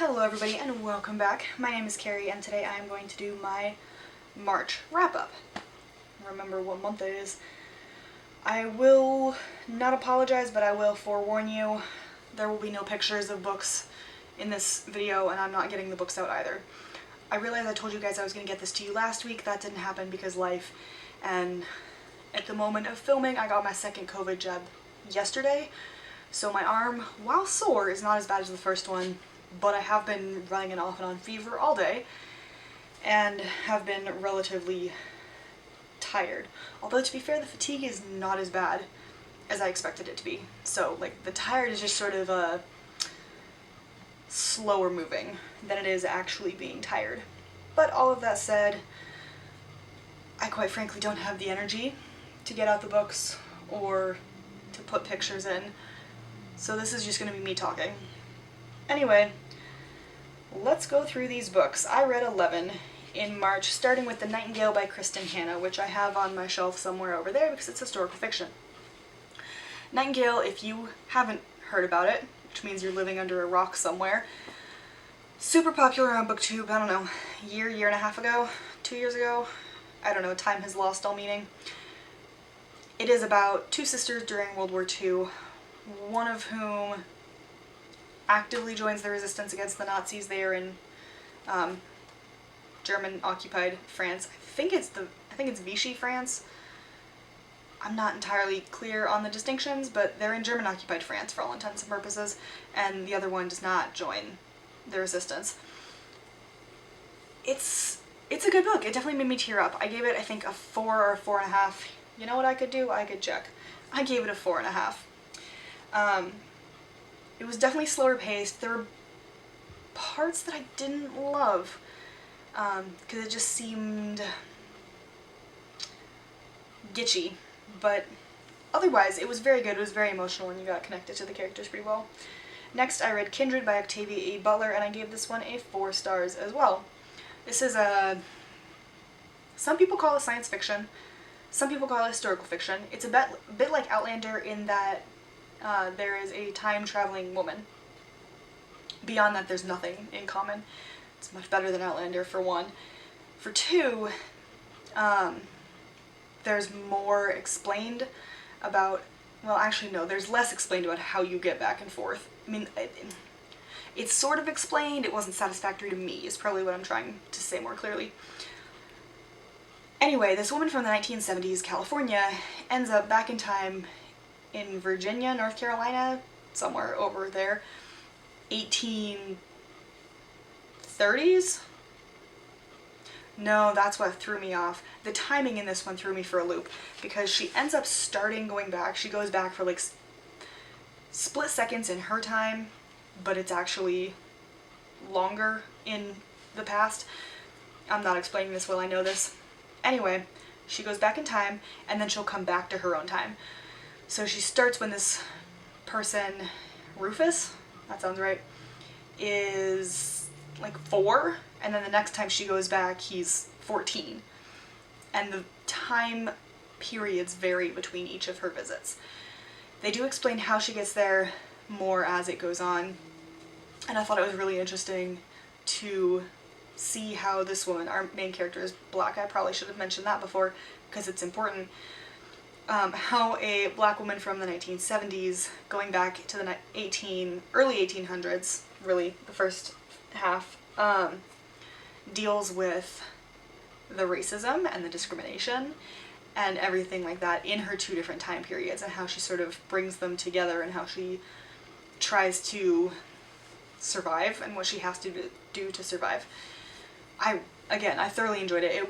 Hello everybody and welcome back. My name is Kari and today I am going to do my March wrap-up. Remember what month it is. I will not apologize, but I will forewarn you, there will be no pictures of books in this video and I'm not getting the books out either. I realized I told you guys I was going to get this to you last week. That didn't happen because life, and at the moment of filming I got my second COVID jab yesterday. So my arm, while sore, is not as bad as the first one, but I have been running an off and on fever all day and have been relatively tired. Although to be fair, the fatigue is not as bad as I expected it to be. So like the tired is just sort of slower moving than it is actually being tired. But all of that said, I quite frankly don't have the energy to get out the books or to put pictures in. So this is just going to be me talking. Anyway, let's go through these books. I read 11 in March, starting with The Nightingale by Kristin, which I have on my shelf somewhere over there because it's historical fiction. Nightingale, if you haven't heard about it, which means you're living under a rock somewhere, super popular on BookTube, I don't know, year and a half ago, 2 years ago, I don't know, time has lost all meaning. It is about two sisters during World War II, one of whom actively joins the resistance against the Nazis. They are in German-occupied France. I think it's Vichy France. I'm not entirely clear on the distinctions, but they're in German-occupied France for all intents and purposes, and the other one does not join the resistance. It's a good book. It definitely made me tear up. I gave it, I think, a 4 or a 4.5. You know what I could do? I could check. I gave it a 4.5. It was definitely slower paced. There were parts that I didn't love, because it just seemed gitchy, but otherwise it was very good. It was very emotional and you got connected to the characters pretty well. Next I read Kindred by Octavia Butler and I gave this one a 4 stars as well. This is some people call it science fiction, some people call it historical fiction. It's a bit like Outlander in that there is a time-traveling woman. Beyond that, there's nothing in common. It's much better than Outlander, for one. For two, there's more explained about, well, actually no, there's less explained about how you get back and forth. I mean, it's sort of explained, it wasn't satisfactory to me, is probably what I'm trying to say more clearly. Anyway, this woman from the 1970s, California, ends up back in time in Virginia, North Carolina, somewhere over there, 1830s? No, that's what threw me off. The timing in this one threw me for a loop, because she ends up going back. She goes back for like split seconds in her time, but it's actually longer in the past. I'm not explaining this well, I know this. Anyway, she goes back in time, and then she'll come back to her own time. So she starts when this person, Rufus, that sounds right, is like 4, and then the next time she goes back he's 14. And the time periods vary between each of her visits. They do explain how she gets there more as it goes on, and I thought it was really interesting to see how this woman, our main character is black, I probably should have mentioned that before because it's important, how a black woman from the 1970s, going back to the early 1800s, really the first half, deals with the racism and the discrimination and everything like that in her 2 different time periods, and how she sort of brings them together and how she tries to survive and what she has to do to survive. I thoroughly enjoyed it. It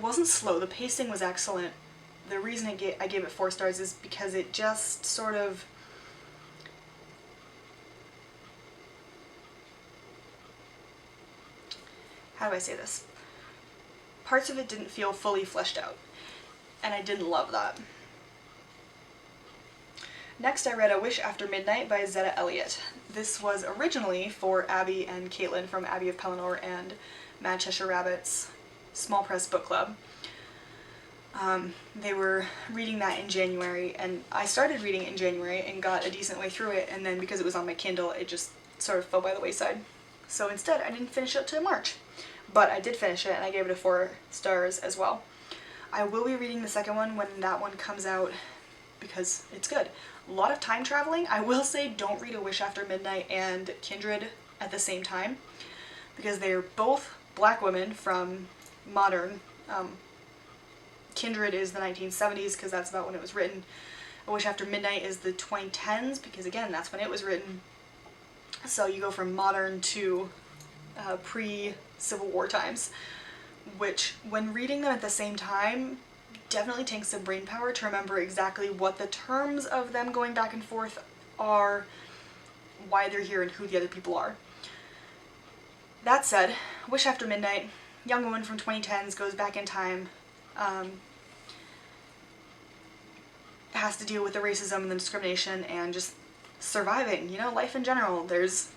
wasn't slow. The pacing was excellent. The reason I gave it 4 stars is because it just sort of, how do I say this? Parts of it didn't feel fully fleshed out, and I didn't love that. Next I read A Wish After Midnight by Zetta Elliott. This was originally for Abby and Caitlin from Abbey of Pelennor and Mad Cheshire Rabbit's Small Press Book Club. They were reading that in January, and I started reading it in January and got a decent way through it, and then because it was on my Kindle, it just sort of fell by the wayside. So instead, I didn't finish it till March. But I did finish it, and I gave it a 4 stars as well. I will be reading the second one when that one comes out, because it's good. A lot of time traveling. I will say don't read A Wish After Midnight and Kindred at the same time, because they're both black women from modern. Kindred is the 1970s, because that's about when it was written. A Wish After Midnight is the 2010s, because again, that's when it was written. So you go from modern to pre-Civil War times, which when reading them at the same time definitely takes some brain power to remember exactly what the terms of them going back and forth are, why they're here, and who the other people are. That said, Wish After Midnight, young woman from 2010s goes back in time, has to deal with the racism and the discrimination and just surviving, you know, life in general. There's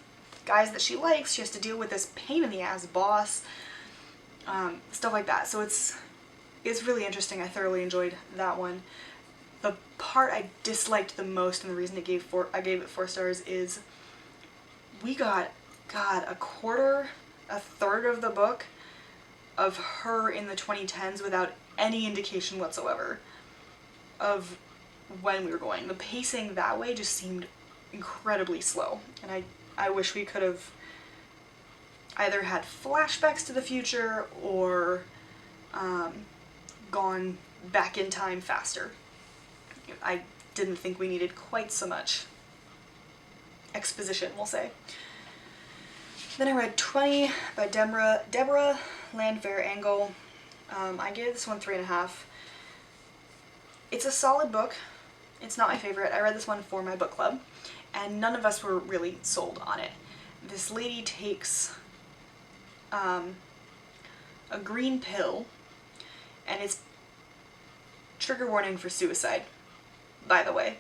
guys that she likes, she has to deal with this pain in the ass boss, stuff like that. So it's really interesting. I thoroughly enjoyed that one. The part I disliked the most, and the reason I gave it 4 stars, is we got, God, a third of the book of her in the 2010s without any indication whatsoever of when we were going. The pacing that way just seemed incredibly slow, and I wish we could have either had flashbacks to the future or gone back in time faster. I didn't think we needed quite so much exposition, we'll say. Then I read 20 by Deborah Landfair Angle. I gave this one 3.5. It's a solid book. It's not my favorite. I read this one for my book club, and none of us were really sold on it. This lady takes a green pill, and it's trigger warning for suicide, by the way.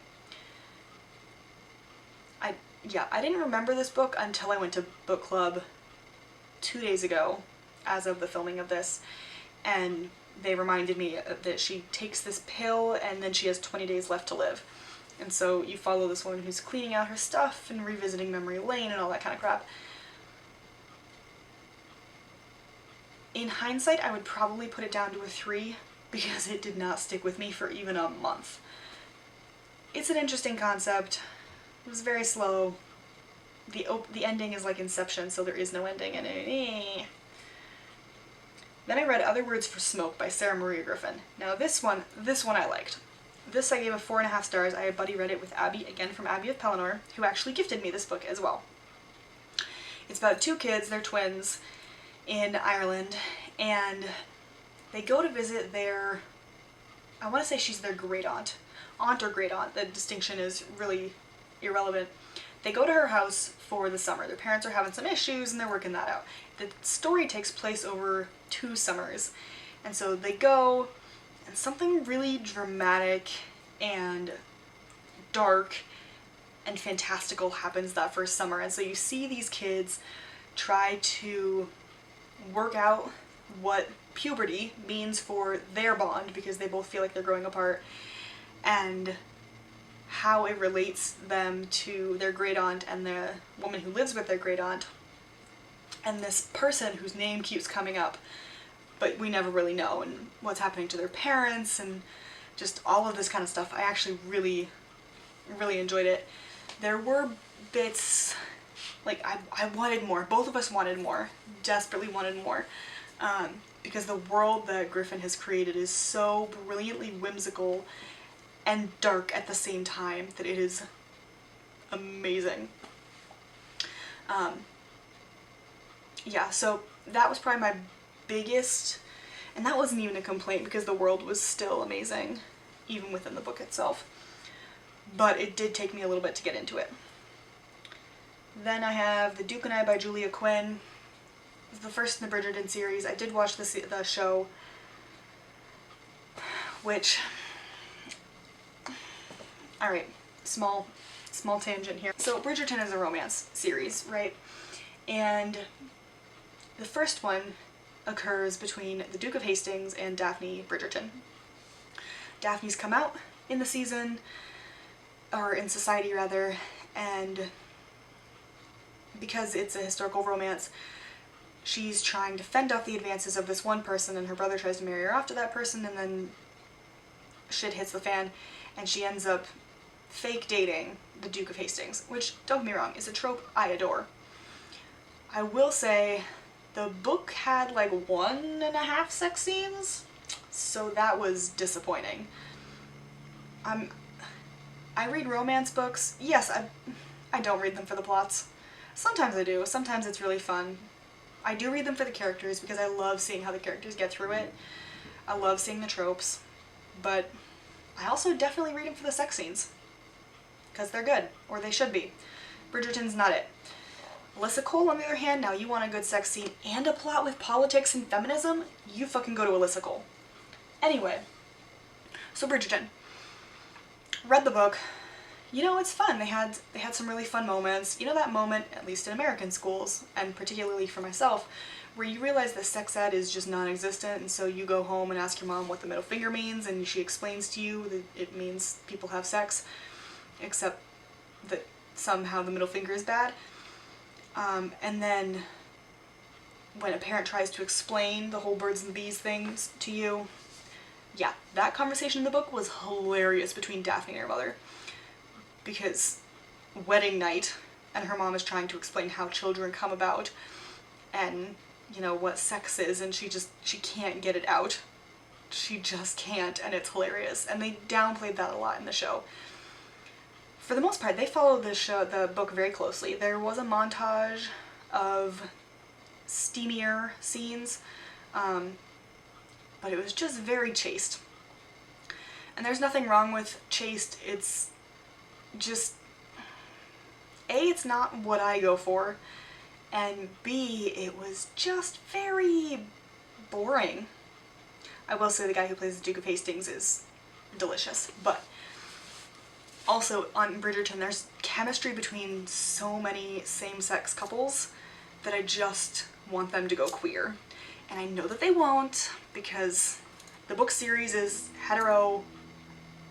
I didn't remember this book until I went to book club 2 days ago, as of the filming of this, and they reminded me that she takes this pill and then she has 20 days left to live. And so you follow this woman who's cleaning out her stuff and revisiting memory lane and all that kind of crap. In hindsight, I would probably put it down to a 3 because it did not stick with me for even a month. It's an interesting concept. It was very slow. The ending is like Inception, so there is no ending, and Then I read Other Words for Smoke by Sarah Maria Griffin. Now this one I liked. This I gave a 4.5 stars. I had buddy read it with Abby, again from Abby of Pelennor, who actually gifted me this book as well. It's about 2 kids, they're twins, in Ireland, and they go to visit their, I want to say she's their great aunt or great aunt, the distinction is really irrelevant. They go to her house for the summer. Their parents are having some issues and they're working that out. The story takes place over 2 summers, and so they go, and something really dramatic and dark and fantastical happens that first summer. And so you see these kids try to work out what puberty means for their bond, because they both feel like they're growing apart, and how it relates them to their great aunt and the woman who lives with their great aunt, and this person whose name keeps coming up, but we never really know, and what's happening to their parents, and just all of this kind of stuff. I actually really, really enjoyed it. There were bits, like, I wanted more. Both of us wanted more. Desperately wanted more. Because the world that Griffin has created is so brilliantly whimsical and dark at the same time that it is amazing. Yeah, so that was probably my biggest, and that wasn't even a complaint because the world was still amazing, even within the book itself. But it did take me a little bit to get into it. Then I have The Duke and I by Julia Quinn. It's the first in the Bridgerton series. I did watch the show, which, alright, small tangent here. So Bridgerton is a romance series, right? And the first one occurs between the Duke of Hastings and Daphne Bridgerton. Daphne's come out in the season, or in society rather, and because it's a historical romance, she's trying to fend off the advances of this one person, and her brother tries to marry her off to that person, and then shit hits the fan, and she ends up fake dating the Duke of Hastings, which, don't get me wrong, is a trope I adore. I will say the book had like 1.5 sex scenes, so that was disappointing. I read romance books. Yes, I don't read them for the plots. Sometimes I do. Sometimes it's really fun. I do read them for the characters because I love seeing how the characters get through it. I love seeing the tropes. But I also definitely read them for the sex scenes. Because they're good. Or they should be. Bridgerton's not it. Alyssa Cole, on the other hand, now you want a good sex scene and a plot with politics and feminism? You fucking go to Alyssa Cole. Anyway. So Bridgerton. Read the book. You know, it's fun. They had some really fun moments. You know that moment, at least in American schools, and particularly for myself, where you realize that sex ed is just non-existent, and so you go home and ask your mom what the middle finger means, and she explains to you that it means people have sex, except that somehow the middle finger is bad. And then when a parent tries to explain the whole birds and bees things to you, yeah, that conversation in the book was hilarious between Daphne and her mother. Because wedding night, and her mom is trying to explain how children come about, and, you know, what sex is, and she can't get it out. She just can't, and it's hilarious. And they downplayed that a lot in the show. For the most part, they followed the book very closely. There was a montage of steamier scenes, but it was just very chaste. And there's nothing wrong with chaste. It's just, A, it's not what I go for, and B, it was just very boring. I will say the guy who plays the Duke of Hastings is delicious, but also on Bridgerton there's chemistry between so many same-sex couples that I just want them to go queer. And I know that they won't, because the book series is hetero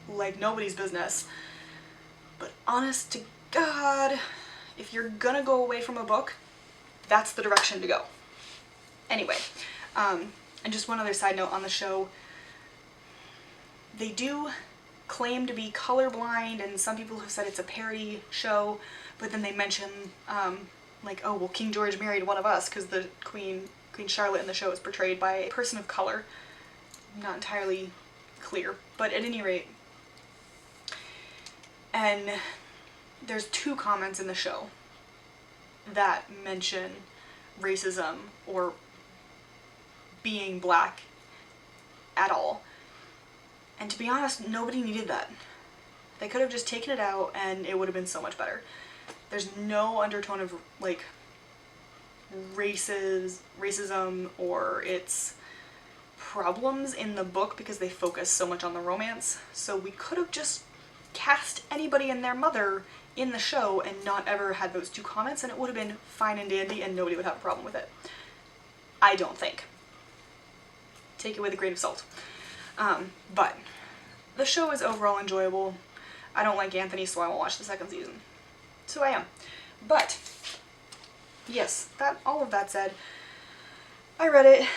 like nobody's business. But honest to God, if you're gonna go away from a book, that's the direction to go. Anyway, and just one other side note on the show, they do claim to be colorblind, and some people have said it's a parody show, but then they mention, like, oh, well, King George married one of us, because the Queen Charlotte in the show is portrayed by a person of color. Not entirely clear, but at any rate. And there's 2 comments in the show that mention racism or being black at all. And to be honest, nobody needed that. They could have just taken it out and it would have been so much better. There's no undertone of, like, racism or its problems in the book because they focus so much on the romance. So we could have just cast anybody and their mother in the show and not ever had those 2 comments, and it would have been fine and dandy and nobody would have a problem with it. I don't think. Take it with a grain of salt. But the show is overall enjoyable. I don't like Anthony, so I won't watch the 2nd season. So I am. But yes, all of that said, I read it.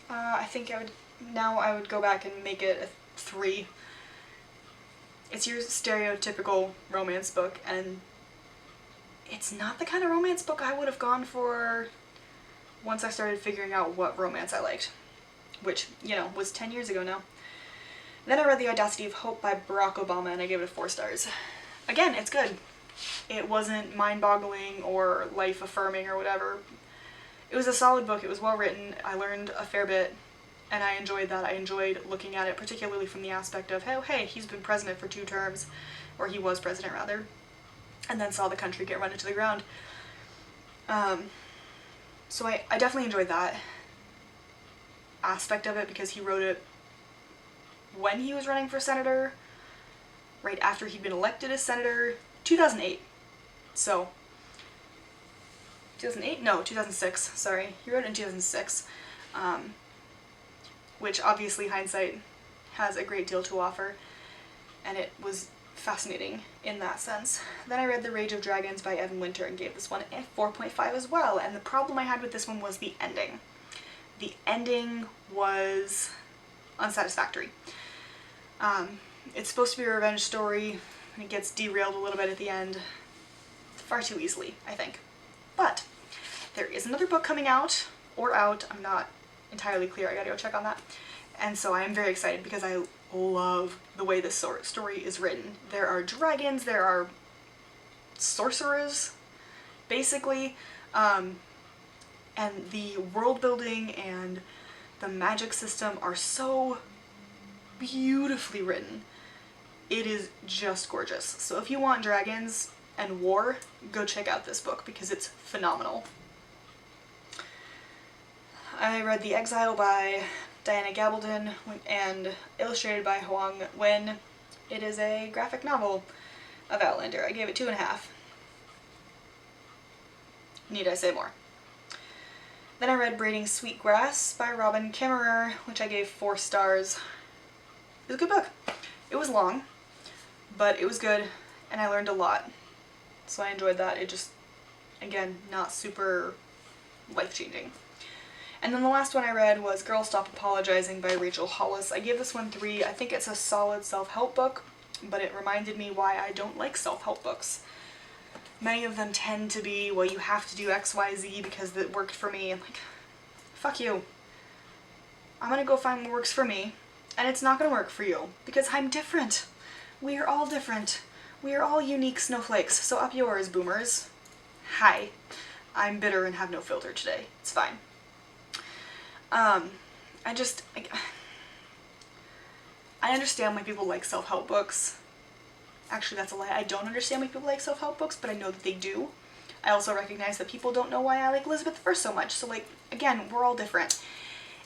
I think I would go back and make it a 3. It's your stereotypical romance book, and it's not the kind of romance book I would have gone for once I started figuring out what romance I liked, which, you know, was 10 years ago now. Then I read The Audacity of Hope by Barack Obama, and I gave it 4 stars. Again, it's good. It wasn't mind-boggling or life-affirming or whatever. It was a solid book. It was well written. I learned a fair bit. And I enjoyed that. I enjoyed looking at it, particularly from the aspect of, oh, hey, he's been president for 2 terms, or he was president, rather, and then saw the country get run into the ground. So I definitely enjoyed that aspect of it, because he wrote it when he was running for senator, right after he'd been elected as senator, 2008. So, 2008? No, 2006, sorry. He wrote it in 2006. Which obviously hindsight has a great deal to offer, and it was fascinating in that sense. Then I read The Rage of Dragons by Evan Winter and gave this one a 4.5 as well, and the problem I had with this one was the ending. The ending was unsatisfactory. It's supposed to be a revenge story, and it gets derailed a little bit at the end, far too easily, I think. But there is another book coming out, or out, I'm not entirely clear, I gotta go check on that. And so I am very excited because I love the way this story is written. There are dragons, there are sorcerers, basically, and the world building and the magic system are so beautifully written. It is just gorgeous. So if you want dragons and war, go check out this book because it's phenomenal. I read The Exile by Diana Gabaldon and illustrated by Huang Wen. It is a graphic novel of Outlander. I gave it 2.5. Need I say more? Then I read Braiding Sweetgrass by Robin Kimmerer, which I gave 4 stars. It was a good book. It was long, but it was good, and I learned a lot. So I enjoyed that. It just, again, not super life-changing. And then the last one I read was Girl Stop Apologizing by Rachel Hollis. I gave this one 3. I think it's a solid self-help book, but it reminded me why I don't like self-help books. Many of them tend to be, well, you have to do X, Y, Z because it worked for me. I'm like, fuck you. I'm gonna go find what works for me, and it's not gonna work for you because I'm different. We are all different. We are all unique snowflakes, so up yours, boomers. Hi. I'm bitter and have no filter today. It's fine. I understand why people like self-help books. Actually, that's a lie. I don't understand why people like self-help books, but I know that they do. I also recognize that people don't know why I like Elizabeth I so much. So, like, again, we're all different.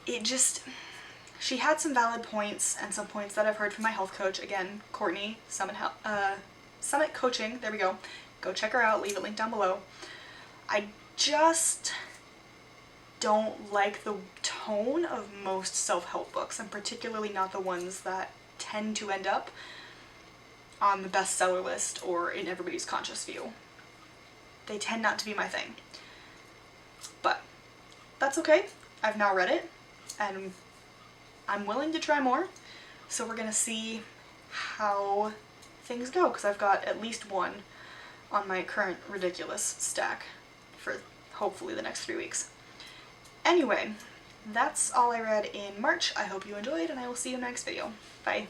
She had some valid points and some points that I've heard from my health coach. Again, Courtney, Summit Coaching. There we go. Go check her out. Leave it linked down below. I just don't like the tone of most self-help books, and particularly not the ones that tend to end up on the bestseller list or in everybody's conscious view. They tend not to be my thing. But that's okay. I've now read it, and I'm willing to try more, so we're gonna see how things go, because I've got at least one on my current ridiculous stack for hopefully the next 3 weeks. Anyway, that's all I read in March. I hope you enjoyed, and I will see you in the next video. Bye.